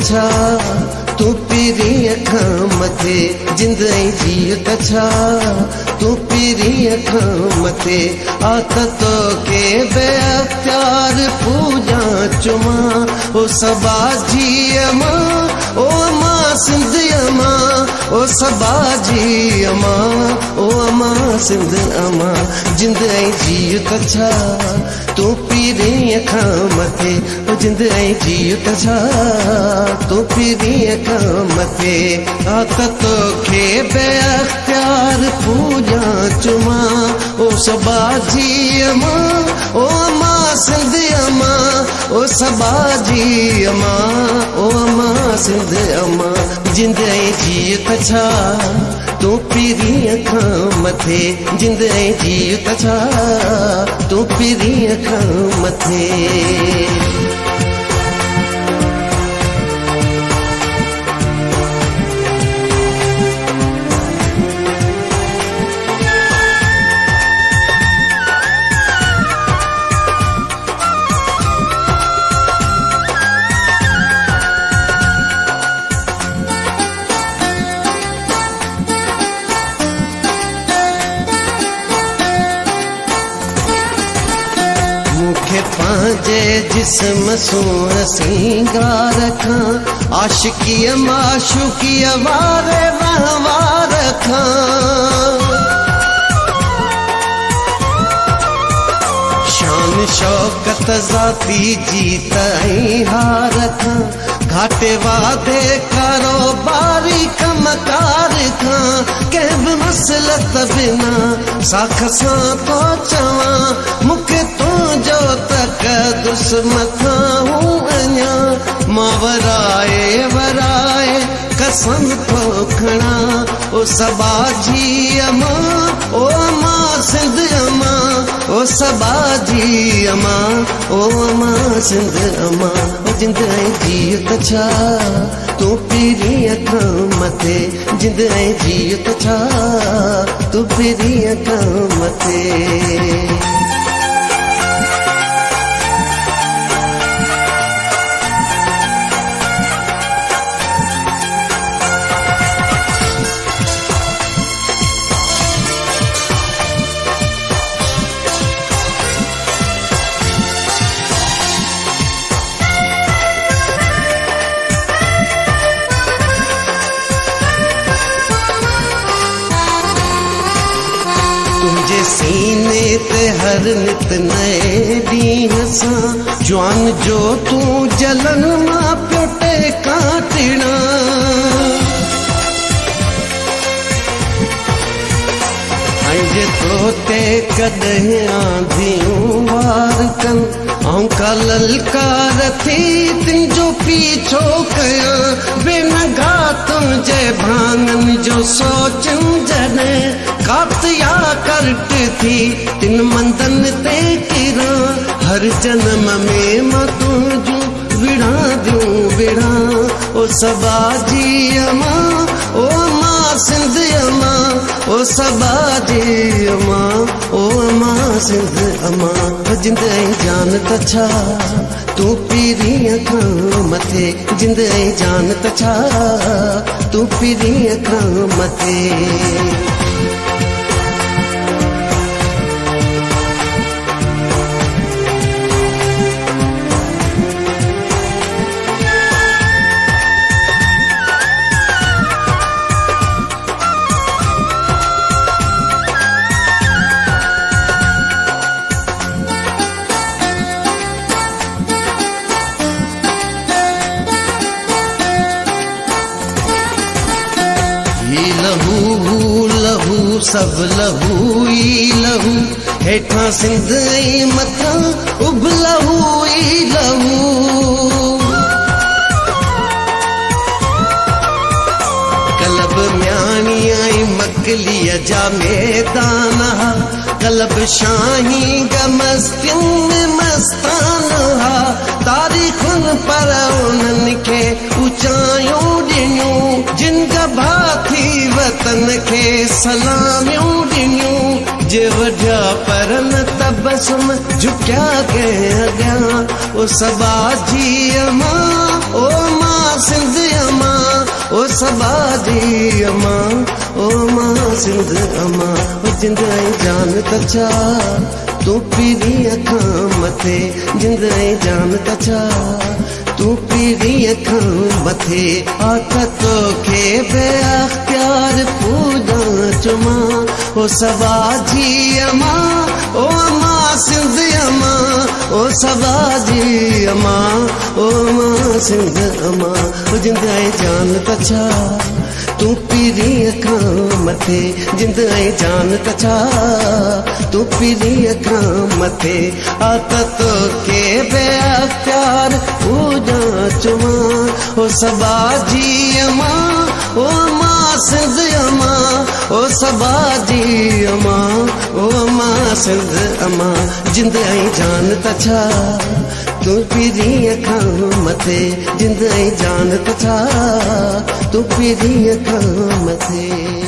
छा तू पीरी अखां मथे जिंद ऐं जीअत छा तू पीरी अखां मथे आत तोखे बेअख्तियार पूजा चुमा ओ सबा जी अमा ओ अमा सिंध अमा ओ सबा जी अमा ओ अमा सिंध अमा जिंद ऐं जीअत छा तू पीरी अखां मथे ओ जिंद ऐं जीअत छा तू पीरी अखां मथे आत तोखे बेअख्तियार पूजा चुमा ओ सबा जी अमा ओ अमा सिंध अमा ओ सबा जी अमा ओ अमा सिंध अमा जिंद ऐं जीअत छा तू पीरी अखां मथे जिंद ऐं जीअत छा तू पीरी अखां मथे पांजे जिस्म सोण सिंगार खां आशिकीअ माशूकीअ वारे वहवार खां शान शौकत ज़ाती जीत ऐं हार खां घाटे वादे कारोबारी कमकार खां कंहिं बि मसलत बिना साख सां तो चवां मूंखे तुंहिंजो तक़दुस मथां हूं अञा मां वराए कसम थो खणा ओ सबा जी अमा ओ अमा सिंध अमा ओ सबा जी अमा ओ अमा सिंध अमा जिंद ऐं जीअत छा तू पीरी अखां मथे जिंद ऐं जीअत छा तू पीरी अखां मथे तुंहिंजे सीने ते हर नित नए ॾींहं सां जवान जो तूं जलन मां पियो टेकां टिणा जे तो ते कॾहिं आंधियूं वार कनि ऐं का ललकार थी तुंहिंजो पीछो कयां बेनगा तुंहिंजे भाङनि जो सोचूं जॾहिं कात या करट थी तिन मंदन ते किरां हर जन्म में मां तुंहिंजूं विड़ा ओ सबा जी अमा ओ अमा सिंध अमा ओ सबा जी अमा ओ अमा सिंध अमा जिंद ऐं जान त छा तू पीरी अखां मथे जिंद ऐं जान त छा तू पीरी अखां मथे लहू सब लहू ई लहू हेठां सिंध ऐं मथां उभ लहू ई लहू कलब म्याणी ऐं मकलीअ जा मैदान हा कलब शाही गमस्तियुनि में मस्तान हा तारीख़ुनि पर उन्हनि खे ऊचायूं ॾिनियूं जिन गभा थी वतन खे सलामियूं ॾिनियूं जे वढिया पर न तबसुम झुकिया कंहिं अॻियां ओ सबा जी अमा ओ मां सबा जी अमा ओ मां सिंध अमा ओ जिंद ऐं जान त छा तूं पीरी अखां मथे जिंद ऐं जान त छा तूं पीरी अखां मथे आत तोखे बेअख्तियार पूजा चुमा ओ सबा जी अमा ओ अमा सिंध अमा ओ सबा जी अमा ओ मां सिंध अमा ओ जिंद ऐं जान त छा तूं पीरी अखां मथे जिंद ऐं जान त छा तूं पीरी अखां मथे आत तोखे बेअख्तियार पूजा चुमा ओ सबा जी अमा ओ अमा सिंध अमा ओ सबा जी अमा ओ अमा सिंध अमा जिंद ऐं जान त छा तूं पीरी अखां मथे जिंद ऐं जान त छा तूं पीरी अखां मथे।